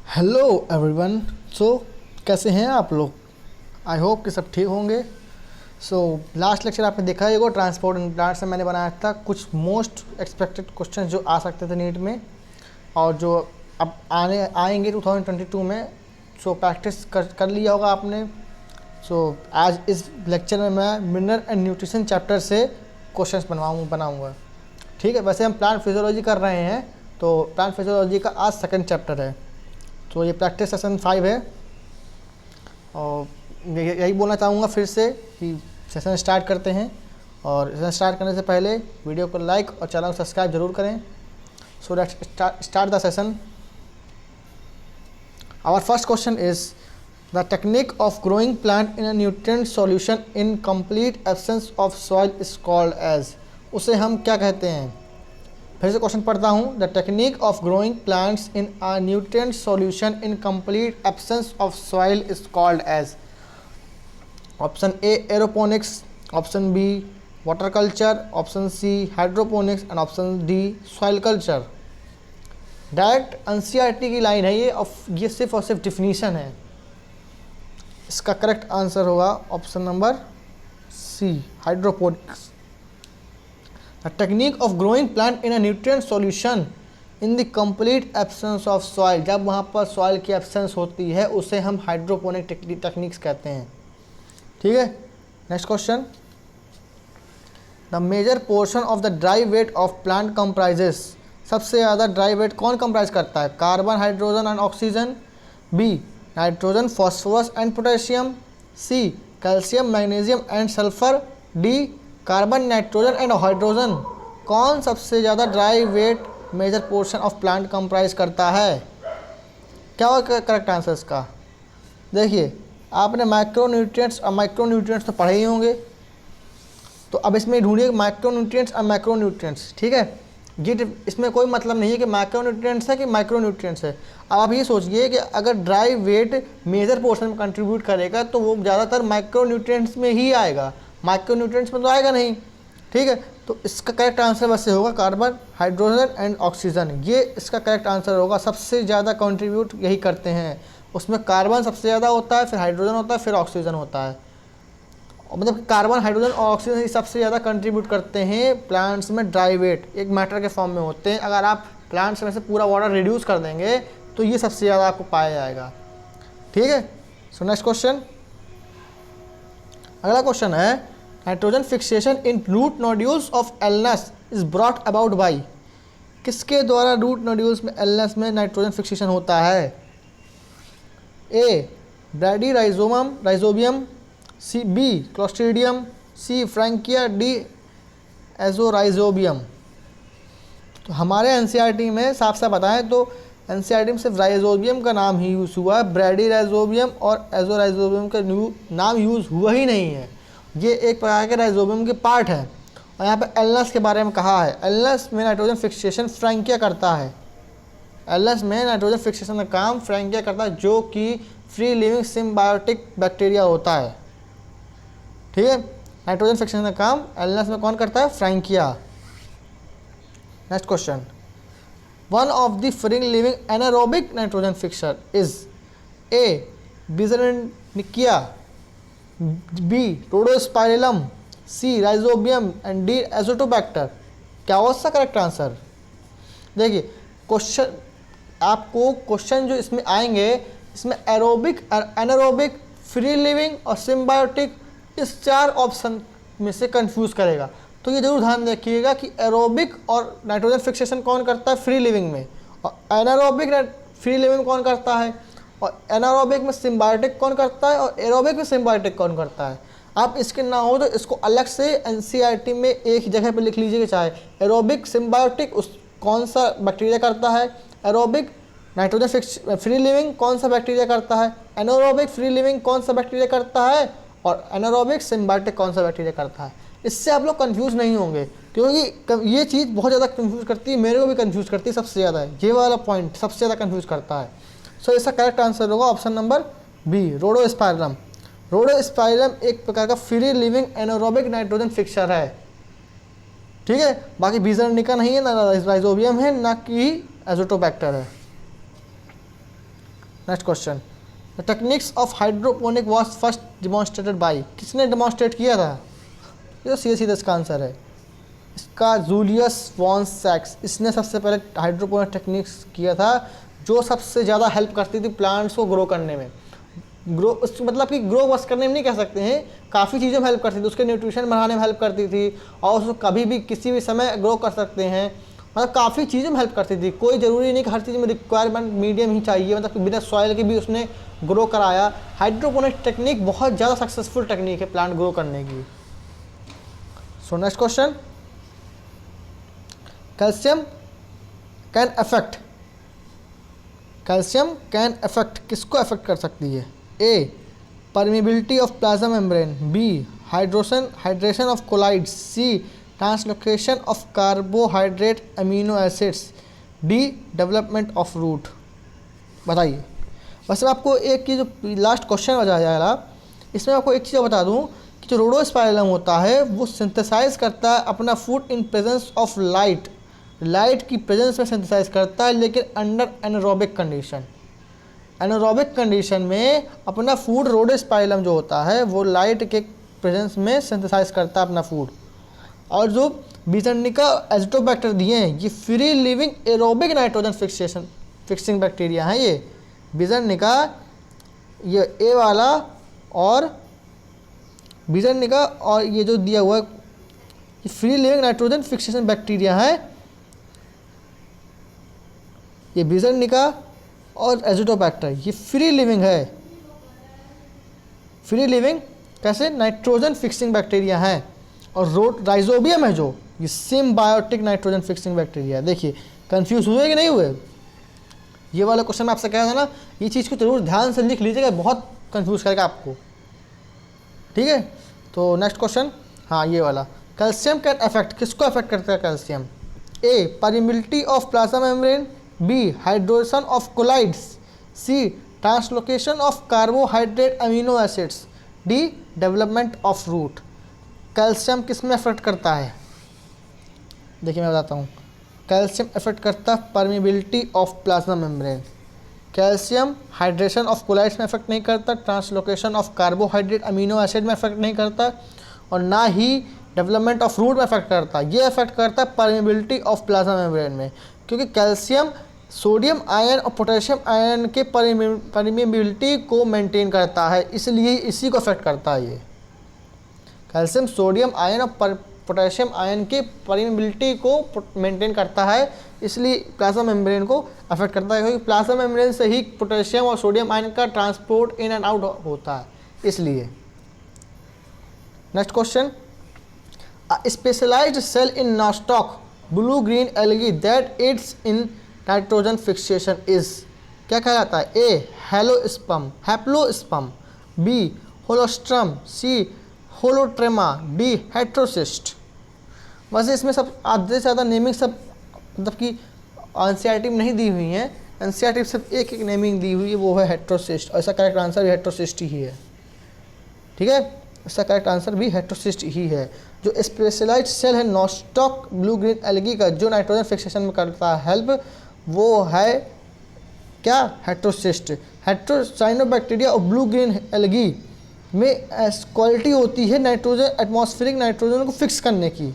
Hello everyone. सो कैसे हैं आप लोग? आई होप कि सब ठीक होंगे। लास्ट लेक्चर आपने देखा है, वो ट्रांसपोर्ट एंड प्लांट से मैंने बनाया था कुछ मोस्ट एक्सपेक्टेड क्वेश्चन जो आ सकते थे नीट में और जो अब आएंगे 2022 में। प्रैक्टिस कर लिया होगा आपने। आज इस लेक्चर में मैं मिनरल एंड न्यूट्रिशन चैप्टर से क्वेश्चंस बनाऊंगा। ठीक है, वैसे हम प्लांट फिजियोलॉजी कर रहे हैं, तो प्लांट फिजियोलॉजी का आज सेकंड चैप्टर है। तो ये प्रैक्टिस सेशन 5 है और यही बोलना चाहूँगा फिर से कि सेशन स्टार्ट करते हैं। और सेशन स्टार्ट करने से पहले वीडियो को लाइक और चैनल को सब्सक्राइब जरूर करें। So let's start the session. Our first question is the technique of growing plant in a nutrient solution in complete absence of soil is called as. उसे हम क्या कहते हैं? फिर से क्वेश्चन पढ़ता हूँ। The technique of growing plants in a nutrient solution in complete absence of soil is called as. Option A aeroponics, option B water culture, option C hydroponics and option D soil culture. Direct NCERT की line है ये सिर्फ और सिर्फ definition है। इसका correct answer होगा option number C hydroponics. The technique of growing plant in a nutrient solution in the complete absence of soil, जब वहाँ पर सॉइल की एब्सेंस होती है उसे हम हाइड्रोपोनिक टेक्निक्स कहते हैं। ठीक है, next question. The major portion of the dry weight of plant comprises. सबसे ज़्यादा ड्राई वेट कौन कंप्राइज करता है? Carbon, hydrogen and oxygen, B nitrogen, phosphorus and potassium, C calcium, magnesium and sulphur, D carbon, nitrogen and hydrogen. कौन सबसे ज़्यादा dry weight major portion of plant comprise करता है? क्या होगा करेक्ट आंसर इसका? देखिए, आपने माइक्रोन्यूट्रिएंट्स और माइक्रोन्यूट्रिएंट्स तो पढ़े ही होंगे, तो अब इसमें ढूंढिए माइक्रोन्यूट्रिएंट्स और मैक्रोन्यूट्रिएंट्स। ठीक है, ये इसमें कोई मतलब नहीं है कि माइक्रोन्यूट्रिएंट्स है कि माइक्रोन्यूट्रिएंट्स है। अब आप ये सोचिए कि अगर ड्राई वेट मेजर पोर्शन में कंट्रीब्यूट करेगा तो वो ज़्यादातर माइक्रोन्यूट्रिएंट्स में ही आएगा, माइक्रोन्यूट्रिएंट्स में तो आएगा नहीं। ठीक है, तो इसका करेक्ट आंसर वैसे होगा कार्बन, हाइड्रोजन एंड ऑक्सीजन। ये इसका करेक्ट आंसर होगा। सबसे ज़्यादा कंट्रीब्यूट यही करते हैं। उसमें कार्बन सबसे ज़्यादा होता है, फिर हाइड्रोजन होता है, फिर ऑक्सीजन होता है। मतलब कार्बन, हाइड्रोजन और ऑक्सीजन सबसे ज़्यादा कंट्रीब्यूट करते हैं प्लांट्स में। ड्राई वेट एक मैटर के फॉर्म में होते हैं। अगर आप प्लांट्स में से पूरा वाटर रिड्यूस कर देंगे तो ये सबसे ज़्यादा आपको पाया जाएगा। ठीक है, सो नेक्स्ट क्वेश्चन। अगला क्वेश्चन है nitrogen fixation in root nodules of alnus is brought about by. किसके द्वारा रूट नोड्यूल्स में एल्नस में नाइट्रोजन फिक्सेशन होता है? A bradyrhizobium, C B clostridium, C frankia, D azorhizobium. तो हमारे एनसीईआरटी में साफ साफ बताएं तो एनसीईआरटी में सिर्फ राइजोबियम का नाम ही यूज़ हुआ है। ब्रैडी राइजोबियम और एजोराइजोबियम का नाम यूज़ हुआ ही नहीं है। ये एक प्रकार के राइजोबियम के पार्ट है। और यहाँ पे एल्नस के बारे में कहा है। एल्नस में नाइट्रोजन फिक्सेशन फ्रैंकिया करता है। एल्नस में नाइट्रोजन फिक्सेशन का काम फ्रैंकिया करता है, जो कि फ्री लिविंग सिम्बायोटिक बैक्टीरिया होता है। ठीक है, नाइट्रोजन फिक्सेशन का काम एल्नस में कौन करता है? Frankia. Next question. One of the free living anaerobic nitrogen fixer is A beijerinckia, B rhodospirillum, C rhizobium and D azotobacter. क्या हो इसका करेक्ट आंसर? देखिए, क्वेश्चन आपको क्वेश्चन जो इसमें आएंगे, इसमें एरोबिक, एनारोबिक, फ्री लिविंग और सिम्बायोटिक, इस चार ऑप्शन में से कंफ्यूज करेगा। तो ये जरूर ध्यान रखिएगा कि एरोबिक और नाइट्रोजन फिक्सेशन कौन करता है फ्री लिविंग में, और एनारोबिक फ्री लिविंग कौन करता है, और एनारोबिक में सिम्बायोटिक कौन करता है, और एरोबिक में सिम्बायोटिक कौन करता है। आप इसके ना हो तो इसको अलग से एनसीईआरटी में एक जगह पे लिख लीजिएगा, चाहे एरोबिक सिम्बायोटिक उस कौन सा बैक्टीरिया करता है, एरोबिक नाइट्रोजन फ्री लिविंग कौन सा बैक्टीरिया करता है, एनारोबिक फ्री लिविंग कौन सा बैक्टीरिया करता है, और एनारोबिक सिम्बायोटिक कौन सा बैक्टीरिया करता है। इससे आप लोग कंफ्यूज नहीं होंगे, क्योंकि ये चीज़ बहुत ज़्यादा कंफ्यूज करती है, मेरे को भी कंफ्यूज करती है सबसे ज़्यादा। ये वाला पॉइंट सबसे ज़्यादा कंफ्यूज करता है। सो इसका करेक्ट आंसर होगा ऑप्शन नंबर बी रोडोस्पाइरलम। रोडोस्पाइरलम एक प्रकार का free living anaerobic nitrogen fixer है। ठीक है, बाकी बिजरनिका नहीं है, ना राइजोबियम है, ना कि एजोटोबैक्टर है। Next question, the techniques of hydroponic was first demonstrated by, किसने डिमॉन्स्ट्रेट किया था? ये तो सीधा सीधा इसका आंसर है इसका, जूलियस वॉन सैक्स। इसने सबसे पहले हाइड्रोपोनिक टेक्निक्स किया था जो सबसे ज़्यादा हेल्प करती थी प्लांट्स को ग्रो करने में। ग्रो मतलब कि ग्रो बस करने में नहीं कह सकते हैं, काफ़ी चीज़ों में हेल्प करती थी, उसके न्यूट्रिशन बढ़ाने में हेल्प करती थी और उसको कभी भी किसी भी समय ग्रो कर सकते हैं, मतलब काफ़ी चीज़ों में हेल्प करती थी। कोई ज़रूरी नहीं कि हर चीज़ में रिक्वायरमेंट मीडियम ही चाहिए, मतलब कि बिना सॉइल के भी उसने ग्रो कराया। हाइड्रोपोनिक टेक्निक बहुत ज़्यादा सक्सेसफुल टेक्निक है प्लांट ग्रो करने की। So next question, calcium can affect, calcium can affect किसको अफेक्ट कर सकती है? A permeability of plasma membrane, B hydration of colloids, C translocation of carbohydrate amino acids, D development of root. बताइए। बस मैं आपको एक की जो लास्ट क्वेश्चन बताया जा रहा, इसमें आपको एक चीज़ बता दूं कि जो रोडोस्पाइरलम होता है वो सिंथेसाइज करता है अपना food in presence of light, light की प्रेजेंस में सिंथेसाइज करता है, लेकिन under anaerobic condition. Anaerobic condition में अपना फूड रोडोस्पाइरलम जो होता है वो लाइट के प्रेजेंस में सिंथेसाइज करता है अपना फूड। और जो बीजंडिका एजिटोबैक्टर दिए हैं ये free living aerobic nitrogen fixing bacteria हैं। ये बीजंडिका, ये ए वाला और बीजंडिका और ये जो दिया हुआ ये free living nitrogen fixation bacteria है। ये बीजंडिका और एजिटोबैक्टर ये फ्री लिविंग है। फ्री लिविंग कैसे? नाइट्रोजन फिक्सिंग बैक्टीरिया है। और राइजोबियम है जो ये सिम्बायोटिक नाइट्रोजन फिक्सिंग बैक्टीरिया है। देखिए कंफ्यूज हुए कि नहीं हुए? ये वाला क्वेश्चन मैं आपसे कह रहा था ना, ये चीज़ को जरूर ध्यान से लिख लीजिएगा, बहुत कंफ्यूज करेगा आपको। ठीक है, तो नेक्स्ट क्वेश्चन, हाँ ये वाला, कैल्शियम कैन अफेक्ट किसको अफेक्ट करता है calcium? A permeability of plasma membrane, B hydration of colloids, C translocation of carbohydrate amino acids, D development of root. Calcium किस में अफेक्ट करता है? देखिए मैं बताता हूँ। कैल्शियम अफेक्ट करता है permeability of plasma membrane. Calcium hydration of collides में अफेक्ट नहीं करता, translocation of carbohydrate amino acid में अफेक्ट नहीं करता, और ना ही डेवलपमेंट ऑफ रूट में अफेक्ट करता। ये अफेक्ट करता है परमिबिलिटी ऑफ प्लाज्मा मेम्ब्रेन में, क्योंकि कैल्शियम सोडियम आयन और पोटेशियम आयन के परमिबिलिटी को मेंटेन करता है, इसलिए इसी को अफेक्ट करता है। ये कैल्शियम सोडियम आयन और पोटेशियम आयन की परमिबिलिटी को मेंटेन करता है, इसलिए प्लाज्मा मेम्ब्रेन को अफेक्ट करता है, क्योंकि प्लाज्मा मेम्ब्रेन से ही पोटेशियम और सोडियम आयन का ट्रांसपोर्ट इन एंड आउट होता है, इसलिए। Next question, specialised cell in nostoc blue green algae that aids in nitrogen fixation is, क्या कहा जाता है? A haplosperm, B holostrum, C holotrema, D heterocyst. वैसे इसमें सब आधे से ज़्यादा नेमिंग सब मतलब कि एनसीईआरटी में नहीं दी हुई हैं, एनसीईआरटी सिर्फ एक एक नेमिंग दी हुई है, वो है हेट्रोसिस्ट, और इसका करेक्ट आंसर भी हेट्रोसिस्ट ही है। ठीक है, इसका करेक्ट आंसर भी हेट्रोसिस्ट ही है। जो स्पेशलाइज्ड सेल है नॉस्टॉक ब्लू ग्रीन एल्गी का, जो नाइट्रोजन फिक्सेशन में करता है हेल्प, वो है क्या? हेट्रोसिस्ट। हेट्रोसाइनोबैक्टीरिया और ब्लू ग्रीन एल्गी में क्वालिटी होती है नाइट्रोजन, एटमॉस्फेरिक नाइट्रोजन को फिक्स करने की।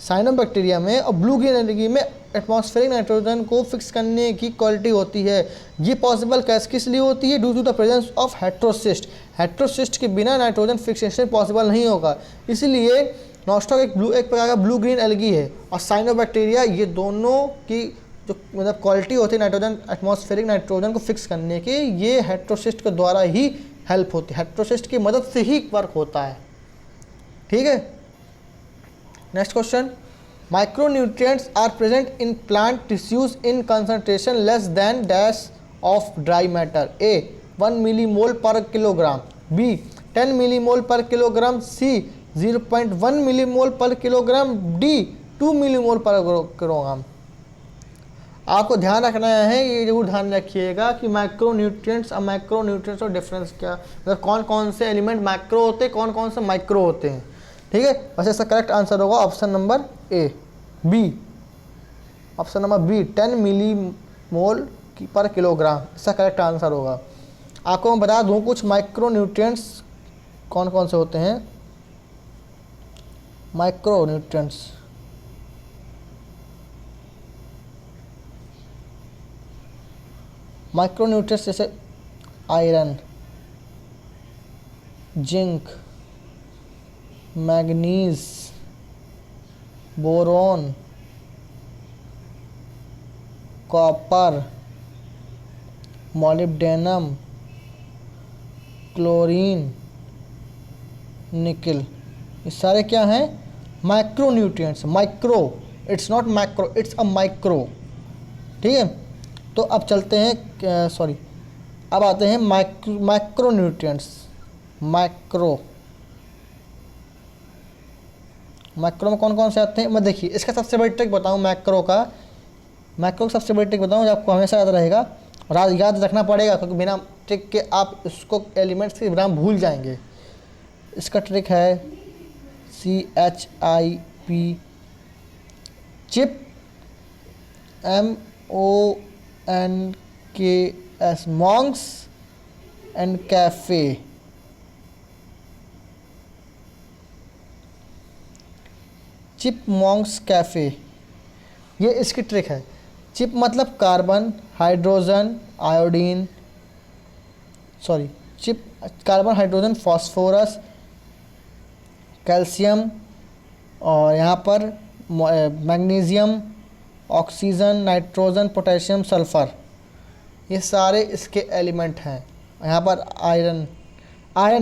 साइनोबैक्टीरिया में और ब्लू ग्रीन एल्गी में एटमॉस्फेरिक नाइट्रोजन को फिक्स करने की क्वालिटी होती है। ये पॉसिबल किस लिए होती है? Due to the presence of heterocyst. Heterocyst के बिना नाइट्रोजन फिक्सेशन पॉसिबल नहीं होगा, इसलिए नॉस्टॉक एक प्रकार का ब्लू ग्रीन एल्गी है, और साइनोबैक्टीरिया, ये दोनों की जो मतलब क्वालिटी होती है नाइट्रोजन, एटमॉस्फेरिक नाइट्रोजन को फिक्स करने की, ये हेट्रोसिस्ट के द्वारा ही हेल्प होती है, हेट्रोसिस्ट की मदद से ही वर्क होता है। ठीक है, next question, micronutrients are present in plant tissues in concentration less than dash of dry matter. A 1 millimole per kilogram, B 10 millimole per kilogram, C 0.1 millimole per kilogram, D 2 millimole per kilogram. आपको ध्यान रखना है, ये जरूर ध्यान रखिएगा कि macronutrients और माइक्रोन्यूट्रिएंट्स और डिफरेंस क्या, मतलब कौन कौन से एलिमेंट मैक्रो होते हैं, कौन कौन से माइक्रो होते हैं। ठीक है, वैसे इसका करेक्ट आंसर होगा option number A, B, option number B 10 millimole per kilogram, इसका करेक्ट आंसर होगा। आपको मैं बता दूं कुछ माइक्रो न्यूट्रिएंट्स कौन कौन से होते हैं। माइक्रो न्यूट्रिएंट्स, माइक्रो न्यूट्रिएंट्स जैसे iron, zinc, manganese, boron, copper, molybdenum, chlorine, निकल, ये सारे क्या हैं? Micro nutrients. Micro, it's not macro, it's a micro. ठीक है, तो अब चलते हैं, सॉरी, अब आते हैं माइक्रो न्यूट्रिएंट्स। माइक्रो में कौन कौन से आते हैं? मैं देखिए इसका सबसे बड़ी ट्रिक बताऊं, मैक्रो का सबसे बड़ी ट्रिक बताऊं जो आपको हमेशा याद रहेगा और याद रखना पड़ेगा, क्योंकि बिना ट्रिक के आप इसको एलिमेंट्स के नाम भूल जाएंगे। इसका ट्रिक है CHIP, chip, MONKS, Monks and cafe. Chip, Monks, cafe, ये इसकी ट्रिक है। चिप मतलब carbon, hydrogen, iodine, sorry, chip carbon, hydrogen, phosphorus, calcium, और यहाँ पर magnesium, oxygen, nitrogen, potassium, sulphur, ये सारे इसके एलिमेंट हैं। यहाँ पर आयरन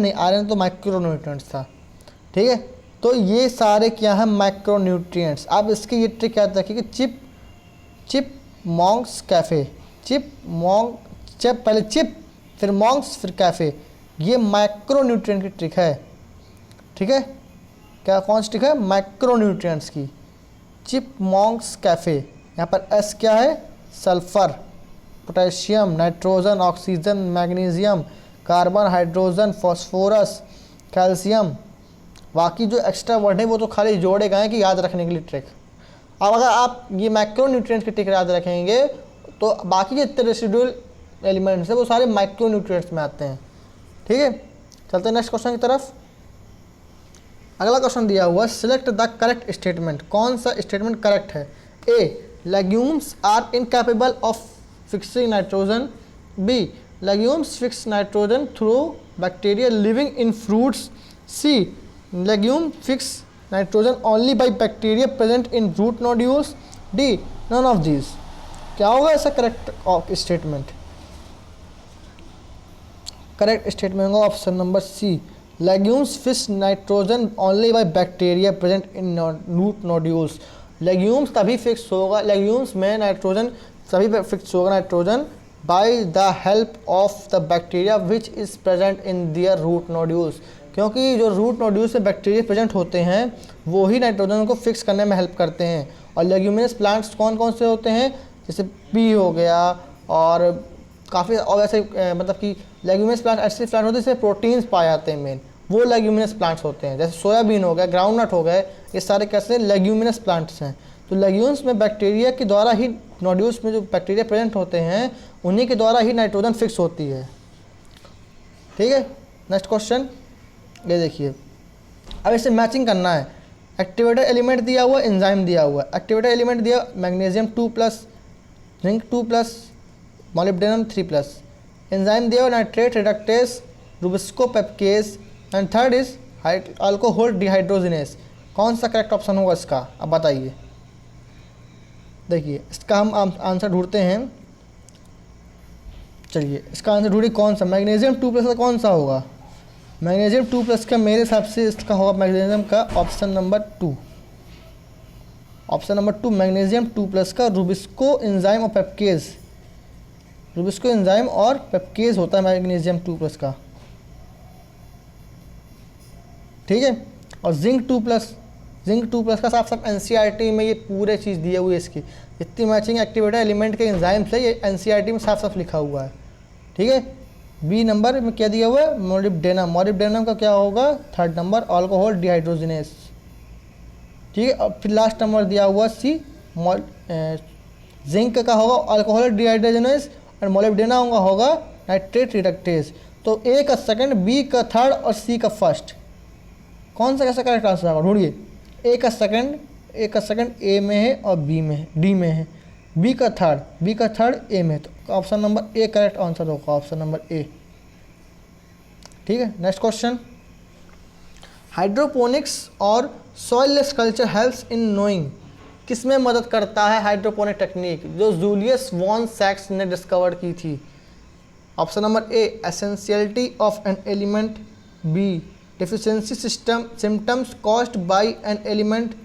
नहीं, आयरन तो माइक्रो न्यूट्रिएंट्स था। ठीक है, तो ये सारे क्या हैं? Micro nutrients. अब इसकी ये ट्रिक याद रखिए कि चिप, मॉन्क्स, कैफ़े। पहले चिप, फिर मॉन्क्स, फिर कैफ़े, ये माइक्रो न्यूट्रिएंट की ट्रिक है। ठीक है, क्या कौन सी ट्रिक है? माइक्रो न्यूट्रिएंट्स की। Chip, Monks, cafe. यहाँ पर एस क्या है? Sulphur, potassium, nitrogen, oxygen, magnesium, carbon, hydrogen, phosphorus, calcium. बाकी जो एक्स्ट्रा वर्ड है वो तो खाली जोड़े गए हैं कि याद रखने के लिए ट्रिक। अब अगर आप ये मैक्रो न्यूट्रिएंट्स की ट्रिक याद रखेंगे तो बाकी जितने रेसिडुअल एलिमेंट्स हैं वो सारे माइक्रो न्यूट्रिएंट्स में आते हैं। ठीक है, चलते हैं नेक्स्ट क्वेश्चन की तरफ। अगला क्वेश्चन दिया हुआ, सिलेक्ट द करेक्ट स्टेटमेंट। कौन सा स्टेटमेंट करेक्ट है? A, legumes are incapable of fixing nitrogen. B, legumes fix nitrogen through bacteria living in fruits. C, legume fix nitrogen only by bacteria present in root nodules. D, none of these. क्या होगा ऐसा correct statement? Correct statement होगा option number C, legumes fix nitrogen only by bacteria present in root nodules. legumes तभी fix होगा, legumes में nitrogen तभी fix होगा nitrogen by the help of the bacteria which is present in their root nodules, क्योंकि जो root nodules में bacteria present होते हैं वो ही नाइट्रोजन को फिक्स करने में हेल्प करते हैं। और लेग्यूमिनस प्लांट्स कौन कौन से होते हैं? जैसे पी हो गया और काफ़ी और ऐसे मतलब कि लेग्यूमिनस प्लांट ऐसे प्लांट होते हैं जिसमें प्रोटीन्स पाए जाते हैं, मेन वो लेग्यूमिनस प्लांट्स होते हैं। जैसे सोयाबीन हो गया, ग्राउंडनट हो गए, ये सारे कैसे लेग्यूमिनस प्लांट्स हैं। तो लेग्यूम्स में बैक्टीरिया के द्वारा ही, नोड्यूल्स में जो बैक्टीरिया प्रेजेंट होते हैं उन्हीं के द्वारा ही नाइट्रोजन फिक्स होती है। ठीक है, नेक्स्ट क्वेश्चन ये देखिए। अब इसे मैचिंग करना है। एक्टिवेटर एलिमेंट दिया हुआ, एंजाइम दिया हुआ। एक्टिवेटर एलिमेंट दिया मैग्नीशियम 2+, जिंक 2+, मॉलिब्डेनम 3+। एंजाइम दिया हुआ nitrate reductase, rubisco pepcase, and third is alcohol dehydrogenase. कौन सा करेक्ट ऑप्शन होगा इसका? अब बताइए। देखिए इसका हम आंसर ढूंढते हैं। चलिए इसका आंसर ढूंढिए, कौन सा मैग्नीशियम 2+ का कौन सा होगा? मैग्नीशियम 2+ का मेरे हिसाब से इसका होगा मैग्नीशियम का option number 2। Option number 2 magnesium 2+ का रुबिस्को एंजाइम और पेप्केज। रुबिस्को एंजाइम और पेप्केज होता है मैग्नीशियम 2+ का। ठीक है, और जिंक 2+ का साफ साफ NCERT में ये पूरे चीज़ दिए हुए इसकी इतनी मैचिंग एक्टिवेटर एलिमेंट के एंजाइम से ये NCERT में साफ साफ लिखा हुआ है। ठीक है, बी नंबर में क्या दिया हुआ है? मॉलिब्डेनम का क्या होगा? Third number alcohol dehydrogenase. ठीक है, और फिर लास्ट नंबर दिया हुआ सी, जिंक का होगा अल्कोहल डिहाइड्रोजिनेस, और मॉलिब्डेनम का होगा नाइट्रेट रिडक्टेज। तो ए का सेकंड, बी का थर्ड और सी का फर्स्ट, कौन सा कैसा करेक्ट आंसर होगा ढूंढिए। ए का सेकंड ए में है और बी में है, डी में है। बी का थर्ड ए में है, तो option number A correct answer होगा, ऑप्शन नंबर ए। ठीक है, नेक्स्ट क्वेश्चन। हाइड्रोपोनिक्स और soilless culture helps in knowing, किस में मदद करता है हाइड्रोपोनिक टेक्निक, जो जूलियस वॉन सैक्स ने डिस्कवर की थी। Option number A essentiality of an element, B deficiency symptoms caused by an element,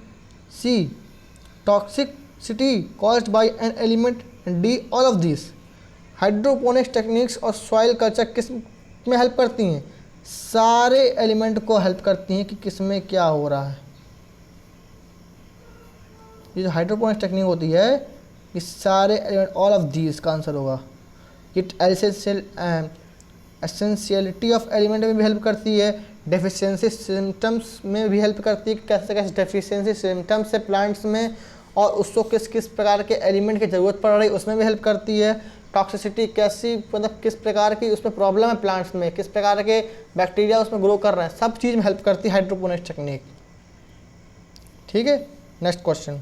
C toxicity caused by an element, and D all of these। Hydroponics techniques और soil culture किस में help करती हैं, सारे element को help करती हैं कि किस में क्या हो रहा है। ये जो हाइड्रोपोनिक्स टेक्निक होती है, ये सारे एलिमेंट, ऑल ऑफ दीज का आंसर होगा। इट एसेंशियलिटी ऑफ एलिमेंट में भी हेल्प करती है, डेफिशिएंसी सिम्टम्स में भी हेल्प करती है, कैसे कैसे डेफिशिएंसी सिम्टम्स है प्लांट्स में, और उसको किस किस प्रकार के एलिमेंट की ज़रूरत पड़ रही है उसमें भी हेल्प करती है। टॉक्सिसिटी कैसी, मतलब किस प्रकार की उसमें प्रॉब्लम है प्लांट्स में, किस प्रकार के बैक्टीरिया उसमें ग्रो कर रहे हैं, सब चीज़ में हेल्प करती है हाइड्रोपोनिक्स टेक्निक। ठीक है, next question.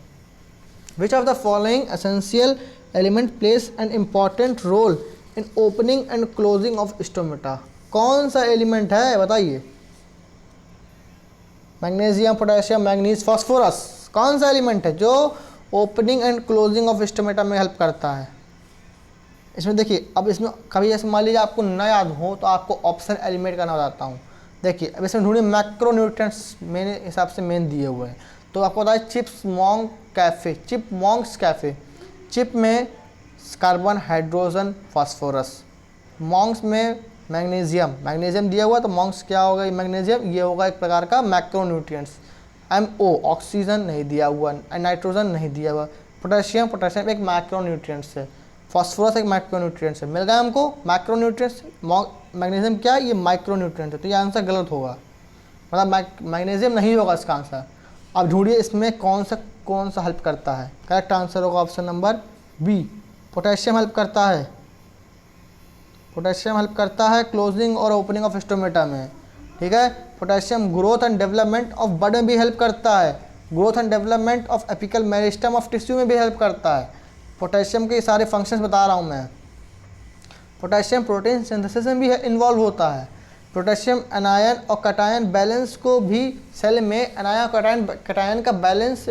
Which of the following essential element plays an important role in opening and closing of stomata, कौन सा एलिमेंट है बताइए। मैग्नीशियम, पोटेशियम, मैंगनीज, फास्फोरस, कौन सा एलिमेंट है जो opening and closing of stomata में हेल्प करता है। इसमें देखिए, अब इसमें कभी ऐसे मान लीजिए आपको न याद हो तो आपको ऑप्शन एलिमेंट का नाम बताता हूँ। देखिए अब इसमें ढूंढिए, मैक्रोन्यूट्रिएंट्स मेरे हिसाब से मेन दिए हुए हैं, तो आपको बताया चिपमॉन्क्स कैफे, चिप में कार्बन, हाइड्रोजन, फास्फोरस, मॉन्क्स में मैग्नीशियम दिया हुआ, तो मॉन्क्स क्या होगा, मैग्नीशियम, ये होगा एक प्रकार का मैक्रोन्यूट्रिएंट्स। MO ऑक्सीजन नहीं दिया हुआ, नाइट्रोजन नहीं दिया हुआ, पोटेशियम एक मैक्रोन्यूट्रिएंट्स है, फास्फोरस एक मैक्रोन्यूट्रिएंट्स है, मिल गया हमको मैक्रोन्यूट्रिएंट्स। मैग्नीशियम क्या है, ये माइक्रोन्यूट्रिएंट है, तो ये आंसर गलत होगा, मतलब मैग्नीशियम नहीं होगा इसका आंसर। अब ढूंढिए इसमें कौन सा हेल्प करता है, करेक्ट आंसर होगा option number B, potassium help करता है। पोटेशियम हेल्प करता है क्लोजिंग और ओपनिंग ऑफ स्टोमेटा में। ठीक है, potassium growth and development of bud में भी हेल्प करता है, growth and development of apical meristem of tissue में भी हेल्प करता है। पोटेशियम के सारे फंक्शंस बता रहा हूँ मैं। पोटेशियम प्रोटीन सिंथेसिस में भी इन्वॉल्व होता है। पोटेशियम एनायन और कटायन बैलेंस को भी सेल में एनायन कटायन का बैलेंस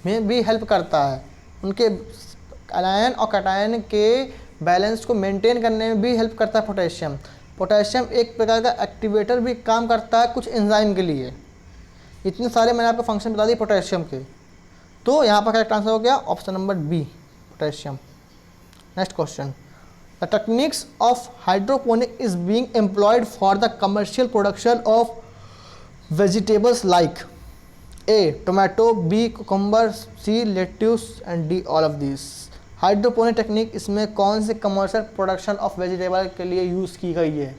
में भी हेल्प करता है, उनके एनायन और कटायन के बैलेंस को मेंटेन करने में भी हेल्प करता है पोटेशियम। पोटेशियम एक प्रकार का एक्टिवेटर भी काम करता है कुछ एंजाइम के लिए। इतने सारे मैंने आपको फंक्शन बता दिए पोटेशियम के, तो यहाँ पर करेक्ट आंसर हो गया option number B, potassium. Next question. The techniques of hydroponic is being employed for the commercial production of vegetables like A tomato, B cucumber, C lettuce and D all of this. Hydroponic technique इसमें कौन से commercial production of vegetable के लिए use की गई है।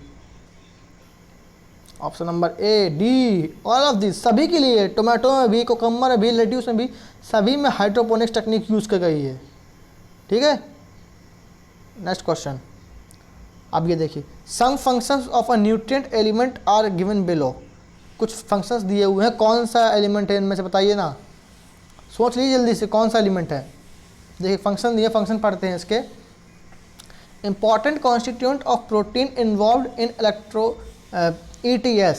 Option number A, D all of this, सभी के लिए, टोमेटो में भी, कुकुम्बर में भी, लेट्यूस में भी, सभी में हाइड्रोपोनिक्स टेक्निक यूज़ की गई है। ठीक है, नेक्स्ट क्वेश्चन। अब ये देखिए, some functions of a nutrient element are given below. कुछ फंक्शंस दिए हुए हैं, कौन सा एलिमेंट है इनमें से बताइए ना, सोच लीजिए जल्दी से कौन सा एलिमेंट है। देखिए फंक्शन दिए, फंक्शन पढ़ते हैं इसके। Important constituent of protein involve in electro ETS।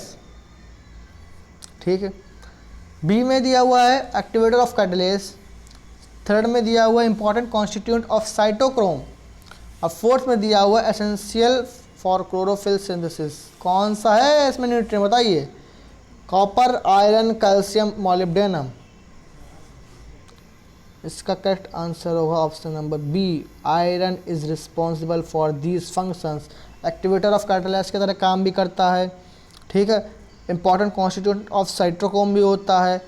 ठीक है, बी में दिया हुआ है एक्टिवेटर ऑफ कैटलेस, थर्ड में दिया हुआ है इंपॉर्टेंट कॉन्स्टिट्यूएंट ऑफ साइटोक्रोम, और फोर्थ में दिया हुआ है एसेंशियल फॉर क्लोरोफिल सिंथेसिस। कौन सा है इसमें न्यूट्रिएंट बताइए। Copper, iron, calcium, molybdenum. इसका करेक्ट आंसर होगा option number B, iron is responsible for these functions. Activator of catalyse की तरह काम भी करता है। ठीक है, इंपॉर्टेंट कॉन्स्टिट्यूएंट ऑफ साइटोक्रोम भी होता है,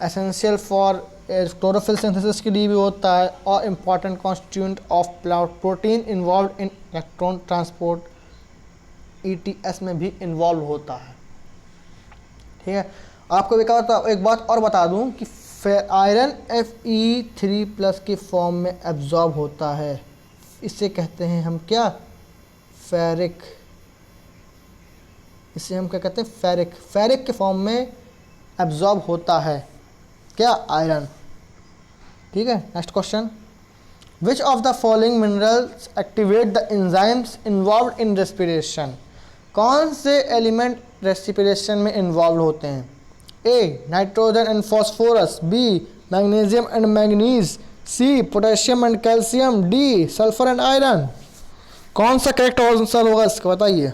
एसेंशियल फॉर क्लोरोफिल सिंथेसिस के लिए भी होता है, और important constituent of protein involve in electron transport ETS में भी इन्वॉल्व होता है। ठीक है, आपको एक बात और बता दूं कि आयरन Fe3+ के फॉर्म में एब्जॉर्ब होता है, इससे कहते हैं हम क्या, फेरिक, इसे हम क्या कहते हैं, फेरिक, फेरिक के फॉर्म में एब्जॉर्ब होता है क्या, आयरन। ठीक है, next question, which of the following minerals activate the enzymes involve in respiration, कौन से एलिमेंट रेस्पिरेशन में इन्वॉल्व होते हैं, A nitrogen and phosphorus, B magnesium and manganese, C potassium and calcium, D sulphur and iron. कौन सा correct answer होगा इसका बताइए।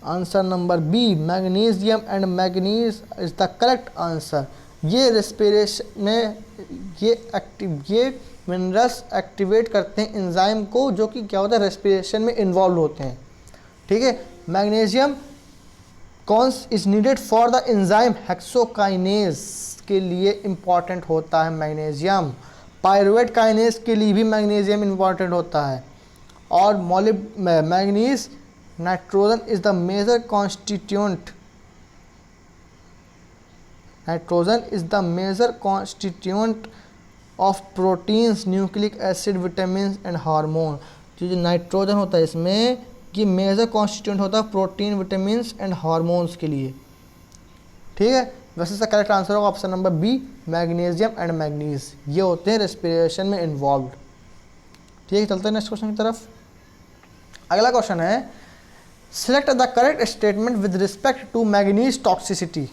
Answer number B magnesium and manganese is the correct answer. ये respiration में ये मिनरल्स एक्टिवेट करते हैं एंजाइम को, जो कि क्या होता है, रेस्पिरेशन में इन्वॉल्व होते हैं। ठीक है, मैग्नीशियम कौन is needed for the enzyme hexokinase के लिए इम्पॉर्टेंट होता है मैग्नीशियम, पायरुवेट काइनेज के लिए भी मैग्नीशियम इम्पॉर्टेंट होता है, और manganese nitrogen is the major constituent, nitrogen is the major constituent of proteins, nucleic acid, vitamin and hormone. जो नाइट्रोजन होता है इसमें, ये मेजर कॉन्स्टिट्यूएंट होता है प्रोटीन, विटामिन एंड हार्मोन्स के लिए। ठीक है, वैसे इसका करेक्ट आंसर होगा option number B magnesium and manganese, ये होते हैं रेस्पिरेशन में इन्वॉल्व। ठीक है, चलते हैं नेक्स्ट क्वेश्चन की तरफ। अगला क्वेश्चन है, select the correct statement with respect to manganese toxicity,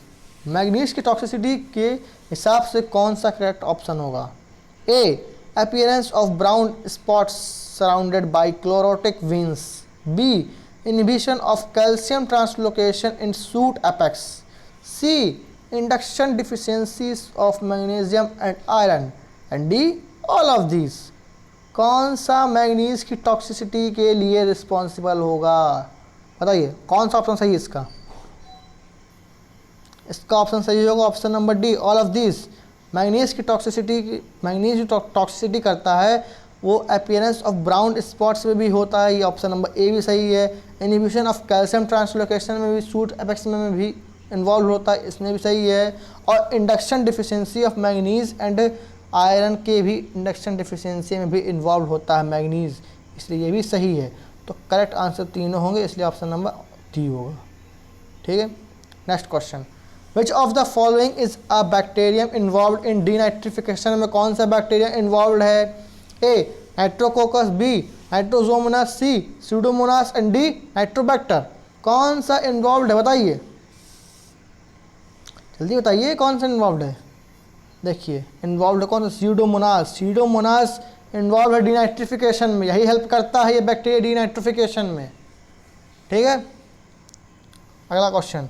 manganese की टॉक्सिसिटी के हिसाब से कौन सा करेक्ट ऑप्शन होगा, A appearance of brown spots surrounded by chlorotic veins, B inhibition of calcium translocation in shoot apex, C induction deficiencies of magnesium and iron, and D all of these. कौन सा manganese की toxicity के लिए responsible होगा बताइए, कौन सा option सही है इसका। इसका ऑप्शन सही होगा option number D all of this. Manganese की टॉक्सिसिटी, मैंगनीज जो टॉक्सिसिटी करता है वो अपीयरेंस ऑफ ब्राउन स्पॉट्स में भी होता है, ये ऑप्शन नंबर ए भी सही है। इनहिबिशन ऑफ कैल्शियम ट्रांसलोकेशन में भी, सूट एपेक्स में भी इन्वॉल्व होता है, इसमें भी सही है। और induction deficiency of manganese and iron के भी इंडक्शन डिफिशियंसी में भी इन्वॉल्व होता है मैंगनीज, इसलिए ये भी सही है। तो करेक्ट आंसर तीनों होंगे, इसलिए ऑप्शन नंबर डी होगा। ठीक है, next question, which of the following is a bacterium involve in denitrification में कौन सा बैक्टीरिया इन्वॉल्व है, A nitrococcus, B nitrosomonas, C pseudomonas and D nitrobacter. कौन सा इन्वॉल्व है बताइए, जल्दी बताइए कौन सा इन्वॉल्व है। देखिए इन्वॉल्व है कौन सा, स्यूडोमोनास, स्यूडोमोनास इन्वॉल्व है डीनाइट्रिफिकेशन में, यही हेल्प करता है ये बैक्टीरिया डीनाइट्रिफिकेशन में। ठीक है, अगला question,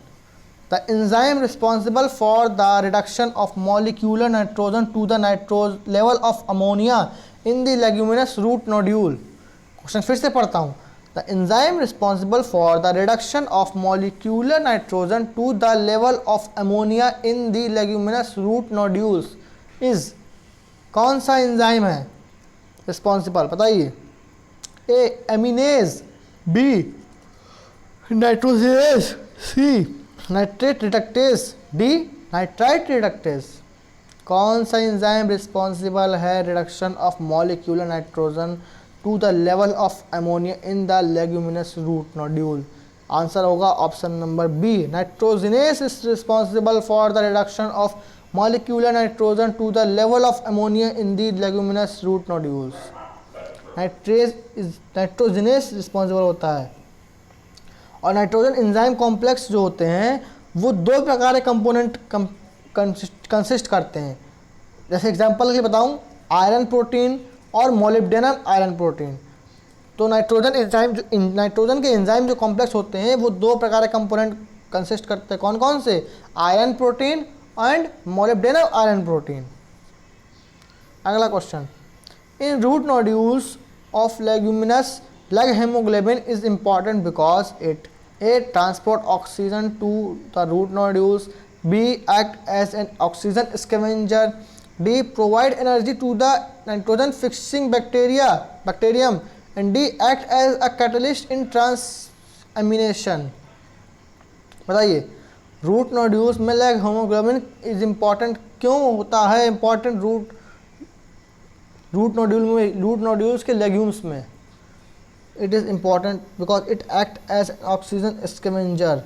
the enzyme responsible for the reduction of molecular nitrogen to the nitrous level of ammonia in the leguminous root nodule. Question फिर से पढ़ता हूँ, the enzyme responsible for the reduction of molecular nitrogen to the level of ammonia in the leguminous root nodules is, कौन सा enzyme है responsible बताइए, A aminase, B nitrogenase, C nitrate reductase, D nitrite reductase. कौन सा enzyme responsible है reduction of molecular nitrogen to the level of ammonia in the leguminous root nodule. Answer होगा option number B nitrogenase is responsible for the reduction of molecular nitrogen to the level of ammonia in the leguminous root nodules. Nitrogenase responsible होता है। और nitrogen enzyme complex जो होते हैं वो दो प्रकार के कंपोनेंट कंसिस्ट करते हैं। जैसे एग्जांपल के लिए बताऊं, आयरन प्रोटीन और मोलिब्डेनम आयरन प्रोटीन। तो नाइट्रोजन के एंजाइम जो कॉम्प्लेक्स होते हैं वो दो प्रकार के कंपोनेंट कंसिस्ट करते हैं। कौन कौन से, iron protein and molybdenum iron protein. अगला question, in root nodules of leguminous leg hemoglobin is important because it A transport oxygen to the root nodules, B act as an oxygen scavenger, D provide energy to the nitrogen fixing bacterium, and D act as a catalyst in transamination। बताइए root nodules में leg haemoglobin is important क्यों होता है, important root root nodules के legumes में। It is important because it act as oxygen scavenger,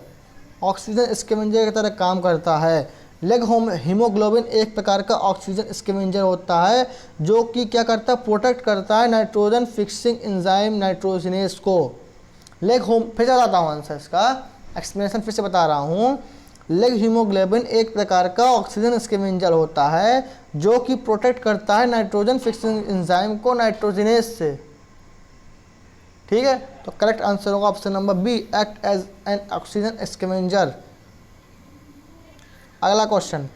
oxygen scavenger की तरह काम करता है। लेग हीमोग्लोबिन एक प्रकार का ऑक्सीजन स्कैवेंजर होता है जो कि क्या करता है, प्रोटेक्ट करता है नाइट्रोजन फिक्सिंग एंजाइम नाइट्रोजिनेस को। फिर चलाता हूँ आंसर, इसका एक्सप्लेनेशन फिर से बता रहा हूँ। लेग हीमोग्लोबिन एक प्रकार का ऑक्सीजन स्कैवेंजर होता है जो कि प्रोटेक्ट करता है नाइट्रोजन फिक्सिंग एंजाइम को नाइट्रोजिनेस से। ठीक है, तो करेक्ट आंसर होगा option number B, act as an oxygen scavenger. अगला question,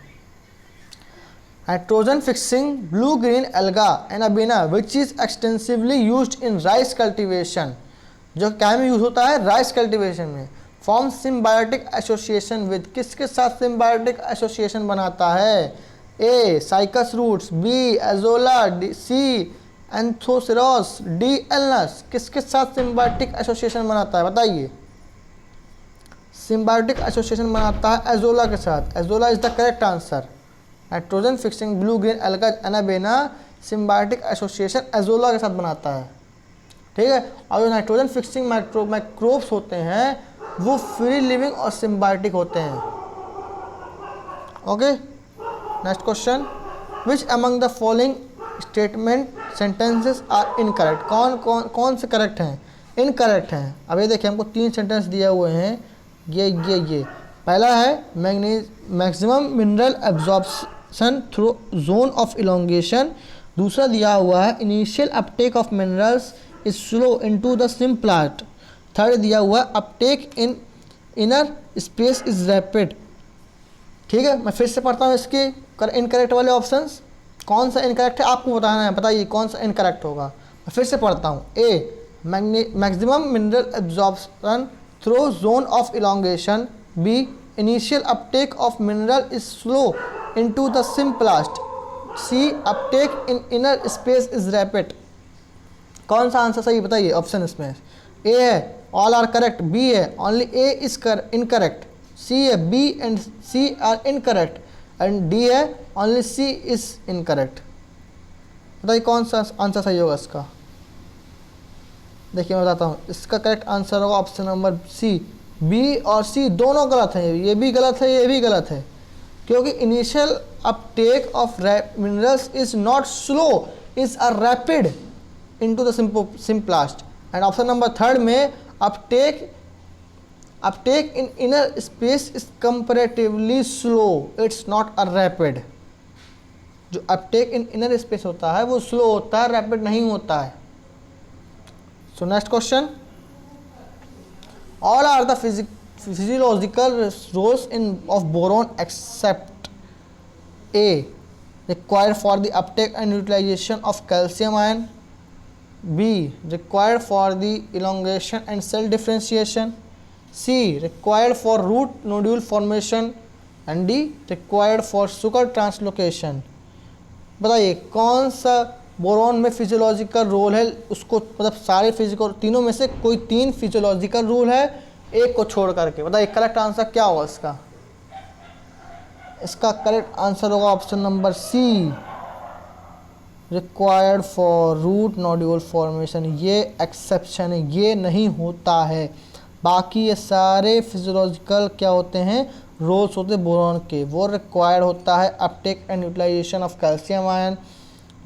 nitrogen fixing blue green alga anabaena which is extensively used in rice cultivation, जो क्या में यूज होता है, राइस कल्टीवेशन में। फॉर्म सिम्बायोटिक एसोसिएशन विद, किसके साथ सिम्बायोटिक एसोसिएशन बनाता है, A cycas roots, B azolla, C anthoceros, D alnus. किसके साथ सिम्बायोटिक एसोसिएशन बनाता है बताइए। सिम्बायोटिक एसोसिएशन बनाता है एजोला के साथ। Azolla is the correct answer. Nitrogen fixing blue green alga anabaena symbiotic association azolla के साथ बनाता है। ठीक है, और जो नाइट्रोजन फिक्सिंग माइक्रोब्स होते हैं वो फ्री लिविंग और सिम्बायोटिक होते हैं। Okay, next question, which among the following statement sentences are incorrect, कौन से करेक्ट हैं, इनकरेक्ट हैं। अब ये देखिए हमको 3 सेंटेंस दिए हुए हैं, ये पहला है maximum mineral absorption through zone of elongation. दूसरा दिया हुआ है initial uptake of minerals is slow into the symplast. Third दिया हुआ है Uptake in inner space is rapid. ठीक है, मैं फिर से पढ़ता हूँ इसके इनकरेक्ट वाले ऑप्शंस। कौन सा इनकरेक्ट है आपको बताना है, बताइए कौन सा इनकरेक्ट होगा। मैं फिर से पढ़ता हूँ, A maximum mineral absorption through zone of elongation, B initial uptake of mineral is slow into the symplast, C uptake in inner space is rapid. कौन सा आंसर सही बताइए ऑप्शन इसमें। ए है ऑल आर करेक्ट, बी है only A is incorrect, C है B and C are incorrect, and D है only C is incorrect. बताइए कौन सा आंसर सही होगा इसका। देखिए मैं बताता हूँ, इसका करेक्ट आंसर होगा ऑप्शन नंबर सी। बी और सी दोनों गलत हैं, ये भी गलत है ये भी गलत है, क्योंकि initial uptake of minerals is not slow, is a rapid into the symplast. And option number third में uptake in inner space is comparatively slow, it's not a rapid. जो अपटेक इन इनर स्पेस होता है वो slow होता है, rapid नहीं होता है। So next question, all are the physiological roles in of boron except A required for the uptake and utilisation of calcium ion, B required for the elongation and cell differentiation, C required for root nodule formation, and D required for sugar translocation। बताइए कौन सा boron में physiological role है, उसको मतलब सारे physical तीनों में से कोई 3 फिजियोलॉजिकल रूल है एक को छोड़ करके। बताइए करेक्ट आंसर क्या होगा इसका। इसका करेक्ट आंसर होगा option number C, required for root nodule formation. ये एक्सेप्शन है, ये नहीं होता है। बाकी ये सारे फिजियोलॉजिकल क्या होते हैं, रोल्स होते हैं बोरॉन के। वो रिक्वायर्ड होता है uptake and utilisation of calcium ion,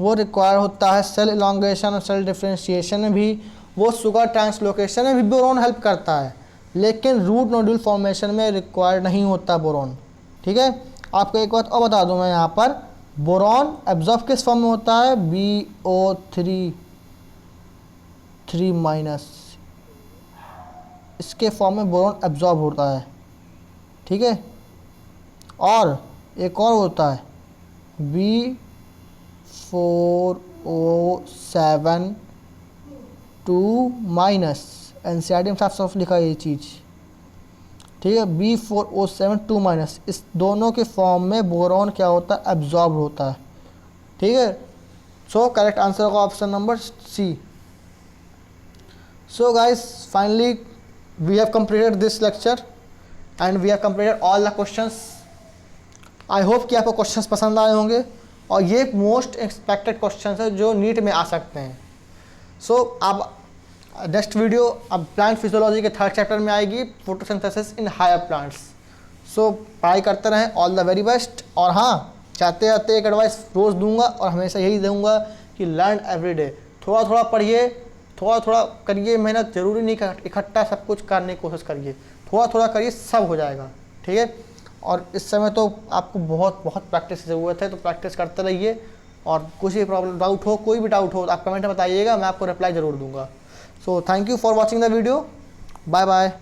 वो रिक्वायर्ड होता है सेल इलोंगेशन और सेल डिफरेंशिएशन में भी, वो शुगर ट्रांसलोकेशन में भी बोरॉन हेल्प करता है, लेकिन रूट नोड्यूल फॉर्मेशन में रिक्वायर्ड नहीं होता बोरॉन। ठीक है, आपको एक बात और बता दूं मैं यहाँ पर, बोरॉन एब्जॉर्ब किस फॉर्म में होता है, BO3 इसके फॉर्म में बोरॉन एब्जॉर्ब होता है। ठीक है, और एक और होता है B4O72 एनसीईआरटी में साफ साफ लिखा है ये चीज़। ठीक है, B4O72 इस दोनों के फॉर्म में बोरॉन क्या होता है, एब्जॉर्ब होता है। ठीक है, सो करेक्ट आंसर होगा option number C. So guys finally we have completed this lecture and we have completed all the questions. I hope कि आपको क्वेश्चंस पसंद आए होंगे और ये मोस्ट एक्सपेक्टेड क्वेश्चन है जो नीट में आ सकते हैं। सो अब नेक्स्ट वीडियो अब प्लांट फिजियोलॉजी के 3rd चैप्टर में आएगी, फोटोसिंथेसिस इन हायर प्लांट्स। सो पढ़ाई करते रहें, ऑल द वेरी बेस्ट। और हाँ, चाहते आते एक एडवाइस रोज़ दूंगा और हमेशा यही दूंगा कि लर्न एवरी डे। थोड़ा थोड़ा पढ़िए, थोड़ा थोड़ा करिए मेहनत, ज़रूरी नहीं इकट्ठा सब कुछ करने की कोशिश करिए, थोड़ा थोड़ा करिए, सब हो जाएगा, ठीक है। और इस समय तो आपको बहुत बहुत प्रैक्टिस की ज़रूरत है, तो प्रैक्टिस करते रहिए। और कुछ भी प्रॉब्लम डाउट हो, कोई भी डाउट हो, आप कमेंट में बताइएगा, मैं आपको रिप्लाई ज़रूर दूंगा। So thank you for watching the video, bye bye.